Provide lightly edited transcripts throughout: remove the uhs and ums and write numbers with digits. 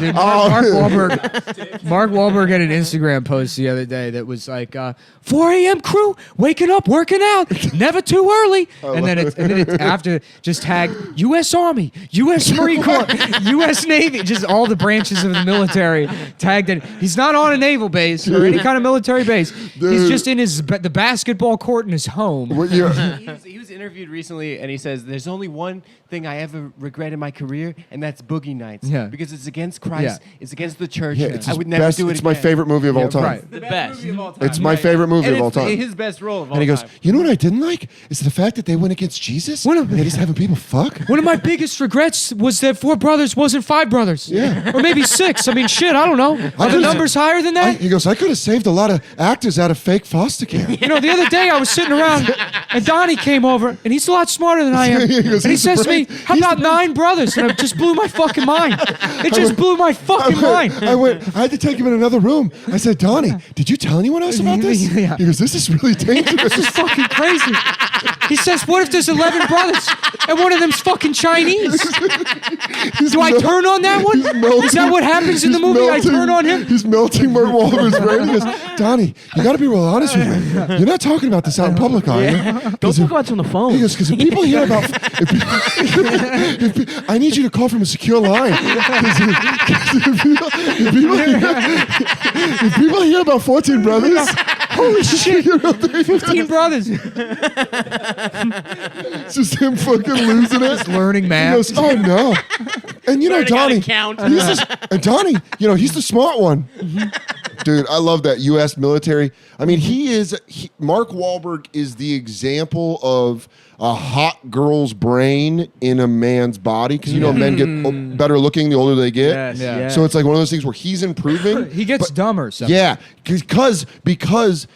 Dude, Mark Wahlberg had an Instagram post the other day that was like, 4 a.m. crew, waking up, working out, never too early. And then it's after just tag U.S. Army, U.S. Marine Corps, U.S. Navy, just all the branches of the military tagged in. He's not on a naval base or any kind of military base. Dude. He's just in the basketball court in his home. He was interviewed recently, and he says, "There's only one thing I ever regret in my career, and that's Boogie Nights. Yeah. Because it's against Christ, it's against the church. It's I his would never best, do it It's again." my favorite movie of all time. Right. The best movie of all time. It's my favorite movie of all time. His best role of all And he goes, time. you know what I didn't like? Is the fact that they went against Jesus and they just having people fuck. One of my biggest regrets was that 4 brothers wasn't 5 brothers. Yeah. Or maybe 6. I mean, shit, I don't know. Are the numbers higher than that? He goes, I could have saved a lot of actors out of fake foster care. You know, the other day I was sitting around and Donnie came over and he's a lot smarter than I am. He goes, and he "He's the says to me, brain. how He's about the 9 brothers? And it just blew my fucking mind. It just blew my fucking mind. I had to take him in another room. I said, Donnie, did you tell anyone else about this? Yeah. He goes, this is really dangerous. This is fucking crazy. He says, what if there's 11 brothers and one of them's fucking Chinese? Do I turn on that one? Is that what happens in the movie? I turn on him? He's melting Mark Wahlberg's brain. He goes, Donnie, you got to be real honest with me. You're not talking about this out in public, are you? Don't talk about this on the phone. He goes, because if people hear about... I need you to call from a secure line. If people hear about 14 brothers... Holy shit, 15 brothers. It's just him fucking losing it. Just learning He math. goes, oh no. And you know, Donnie, count. and Donnie, you know, he's the smart one. Dude, I love that U.S. military. I mean, Mark Wahlberg is the example of a hot girl's brain in a man's body. Because, you know, men get better looking the older they get. Yes, Yeah. yes. So it's like one of those things where he's improving. He gets dumber. Sometimes. Yeah, because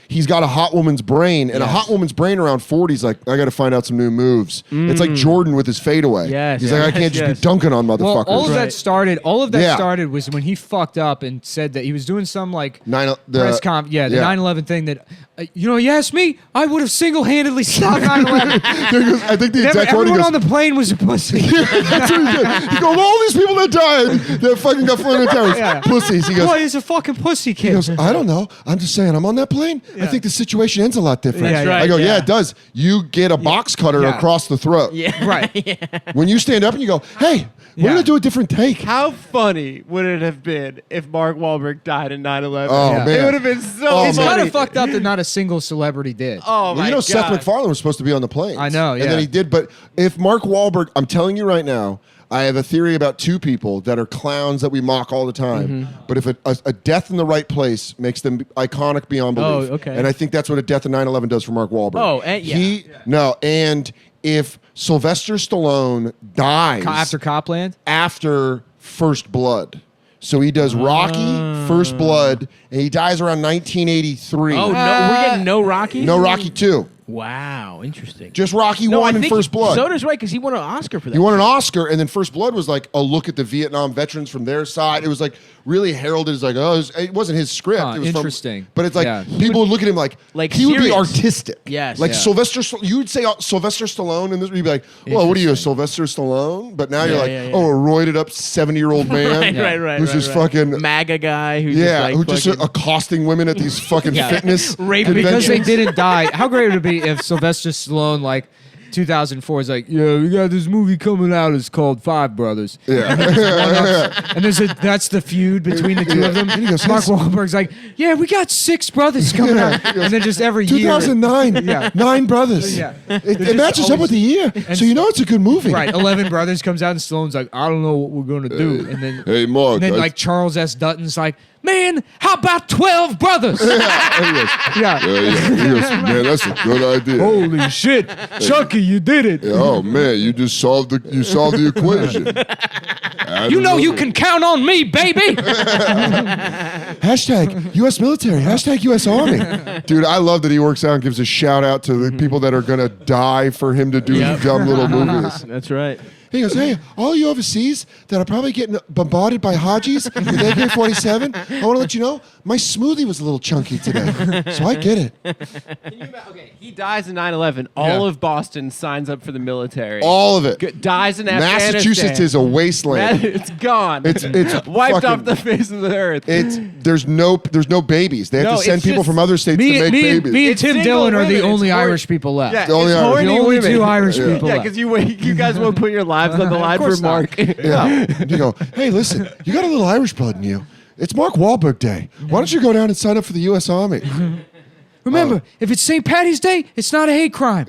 he's got a hot woman's brain, and a hot woman's brain around 40 is like, I got to find out some new moves. It's like Jordan with his fadeaway. Yes, He's like, I can't just be dunking on motherfuckers. Well, all of that Yeah. started was when he fucked up and said that he was doing some like the press conf. Yeah, the 9/11 thing that, you asked me, I would have single-handedly stopped 9/11. I think the exact quote he Everyone goes, on the plane was a pussy. that's what he did. He goes, all these people that died that fucking got flown in towers, pussies. He goes, Boy, he's a fucking pussy kid. he goes, I don't know. I'm just saying, I'm on that plane. I think the situation ends a lot different. Yeah, I go, yeah. yeah, it does. You get a box cutter across the throat. Yeah. Right. When you stand up and you go, hey, we're going to do a different take. How funny would it have been if Mark Wahlberg died in 9/11? Oh, man. It would have been so Oh, It's man. kind of fucked up that not a single celebrity did. Oh, Well, my you know, God. Seth MacFarlane was supposed to be on the plane. I know, yeah. And then he did. But if Mark Wahlberg, I'm telling you right now, I have a theory about 2 people that are clowns that we mock all the time. But if a death in the right place makes them iconic beyond belief. Oh, okay. And I think that's what a death in 9/11 does for Mark Wahlberg. Oh, and- yeah. No, and if Sylvester Stallone dies After Copland? after First Blood. So he does Rocky, First Blood, and he dies around 1983. Oh, no, we're getting no Rocky? No Rocky 2. Wow, interesting. Just Rocky No, 1 I and think First Blood. Soder's right, because he won an Oscar for that. He won an Oscar, and then First Blood was like a look at the Vietnam veterans from their side. It was like really heralded as like, it wasn't his script. Huh, it was interesting. But it's like Yeah. people would look at him like he would be serious. artistic. Yes. Like Yeah. Sylvester, you would say Sylvester Stallone, and this you'd be like, well, what are you, a Sylvester Stallone? But now you're like, yeah. oh, a roided up 70-year-old man right. who's just fucking MAGA guy who's who's just just accosting women at these fucking fitness Raping Because they conventions. didn't die. How great would it be if Sylvester Stallone, like 2004, is like, yeah, we got this movie coming out. It's called Five Brothers. Yeah. And that's the feud between the two of them. And he goes, Mark Wahlberg's like, yeah, we got 6 brothers coming out. And then just every year. 2009, Yeah. 9 brothers. Yeah. It matches up with the year, so you know it's a good movie. Right, 11 Brothers comes out and Stallone's like, I don't know what we're going to do. And then, Hey, Mark. and then like Charles S. Dutton's like, man, how about 12 brothers? Yeah. He goes, man, that's a good idea. Holy shit. Chucky, you did it. Oh man, you just solved the equation. You know you can count on me, baby. Hashtag U.S. military. Hashtag U.S. Army. Dude, I love that he works out and gives a shout out to the people that are gonna die for him to do dumb little movies. That's right. He goes, hey, all you overseas that are probably getting bombarded by Hajis with AK-47, I want to let you know, my smoothie was a little chunky today. So I get it. Okay, he dies in 9/11. All of Boston signs up for the military. All of it. Dies in Afghanistan. Massachusetts is a wasteland. It's gone. It's wiped fucking- off the face of the earth. There's no babies. They have No, to send it's people just from other states Me, to make me, babies. me and It's Tim single Dillon are the women. only It's hor- Irish people left. Yeah, The only it's Irish- horny The only women. two Irish Yeah. people Yeah, left. because you guys won't put your lives on the line for course not. Mark. Yeah. You go, hey, listen, you got a little Irish blood in you. It's Mark Wahlberg Day. Why don't you go down and sign up for the U.S. Army? Remember, if it's St. Patty's Day, it's not a hate crime.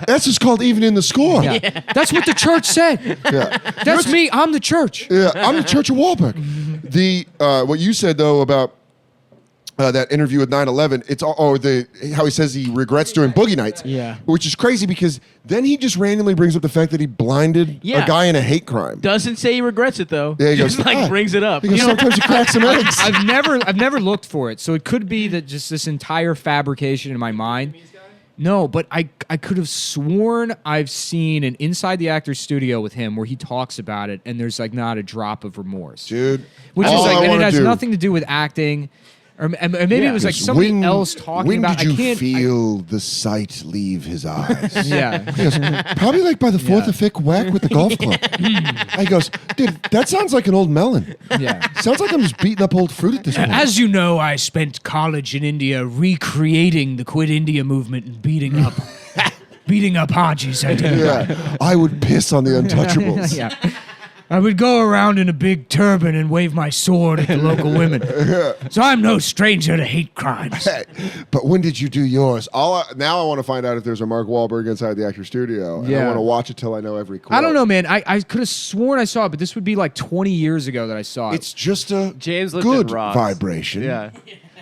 That's just called even in the score. Yeah. That's what the church said. Yeah. That's me. I'm the church. Yeah, I'm the Church of Wahlberg. The what you said though about that interview with 9/11, it's how he says he regrets doing Boogie Nights. Yeah. Which is crazy because then he just randomly brings up the fact that he blinded Yeah. a guy in a hate crime. Doesn't say he regrets it though. Yeah, he Just goes, like "Ah." brings it up. He goes, sometimes you crack some eggs. I've never looked for it, so it could be that just this entire fabrication in my mind. No, but I could have sworn I've seen an Inside the Actor's Studio with him where he talks about it, and there's like not a drop of remorse, Dude. which is all like, I and it wanna has do nothing to do with acting, or maybe it was like is somebody else talking when about. did you I can't feel the sight leave his eyes? Yeah. He goes, probably like by the fourth Yeah. or fifth whack with the golf club. He goes, dude, that sounds like an old melon. Yeah. Sounds like I'm just beating up old fruit at this point. As you know, I spent college in India recreating the Quit India movement and beating up Hajis. Yeah, I would piss on the Untouchables. Yeah. I would go around in a big turban and wave my sword at the local women. So I'm no stranger to hate crimes. Hey, but when did you do yours? Now I want to find out if there's a Mark Wahlberg Inside the Actor Studio. And I Yeah. want to watch it till I know every quote. I don't know, man. I could have sworn I saw it, but this would be like 20 years ago that I saw it. It's just a James Lipton good rocks. vibration. Yeah.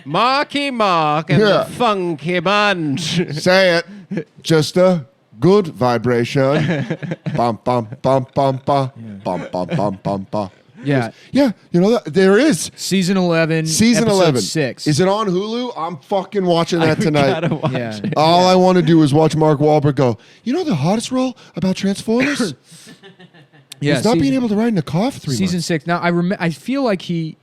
Marky Mark and Yeah. the Funky Bunch. Say it. Just a good vibration. Bum, bum, bum, bum, bum. Bum, bum, bum, bum, bum. Yeah. Yeah, you know, there is. Season 11. Season episode 11. 6. Is it on Hulu? I'm fucking watching that tonight. Gotta watch Yeah. it. All I want to do is watch Mark Wahlberg go, you know the hardest role about Transformers? Yeah, It's not being season- able to ride in a car for 3 Season months. 6. Now, I feel like he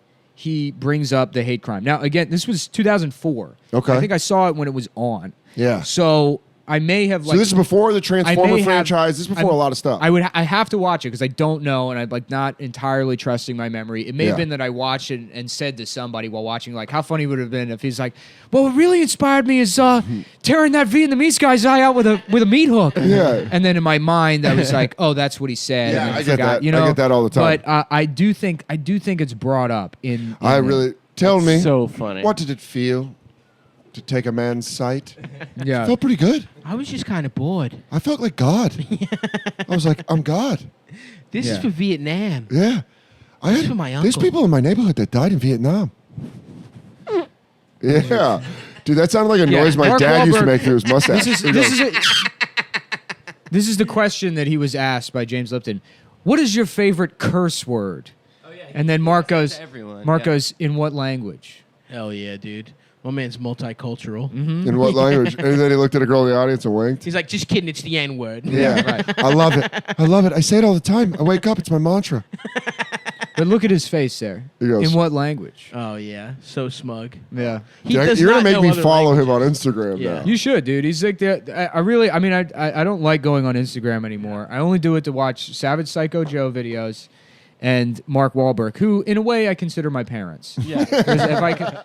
brings up the hate crime. Now, again, this was 2004. Okay. I think I saw it when it was on. Yeah. So I may have like. So this is before the I Transformer may have- franchise. This is before I- a lot of stuff. I have to watch it because I don't know, and I'm like not entirely trusting my memory. It may Yeah. have been that I watched it and said to somebody while watching, like, how funny would it have been if he's like, "Well, what really inspired me is tearing that Vietnamese guy's eye out with a meat hook." Yeah. And then in my mind, I was like, "Oh, that's what he said." Yeah, and I get forgot, that. You I know? get that all the time. But I do think it's brought up in. I really tell me So funny. what did it feel to take a man's sight? Yeah. Felt pretty good. I was just kind of bored. I felt like God. I was like, I'm God. This Yeah. is for Vietnam. Yeah. This is for my There's uncle. people in my neighborhood that died in Vietnam. Yeah. Dude, that sounded like a Yeah, noise my Mark dad used to Wahlberg- make through his mustache. This is the question that he was asked by James Lipton. What is your favorite curse word? Oh, yeah, And then Mark goes, to everyone, Mark yeah. goes, in what language? Hell yeah, dude. My man's multicultural. In what language? And then he looked at a girl in the audience and winked. He's like, just kidding, it's the N word. Yeah. I love it. I love it. I say it all the time. I wake up, it's my mantra. But look at his face there. He goes- In what language? Oh yeah, so smug. Yeah. He does You're not going to make know me other follow him languages. on Instagram Yeah. now. You should, dude. He's like I don't like going on Instagram anymore. I only do it to watch Savage Psycho Joe videos and Mark Wahlberg, who in a way I consider my parents. Yeah. 'Cause if I could,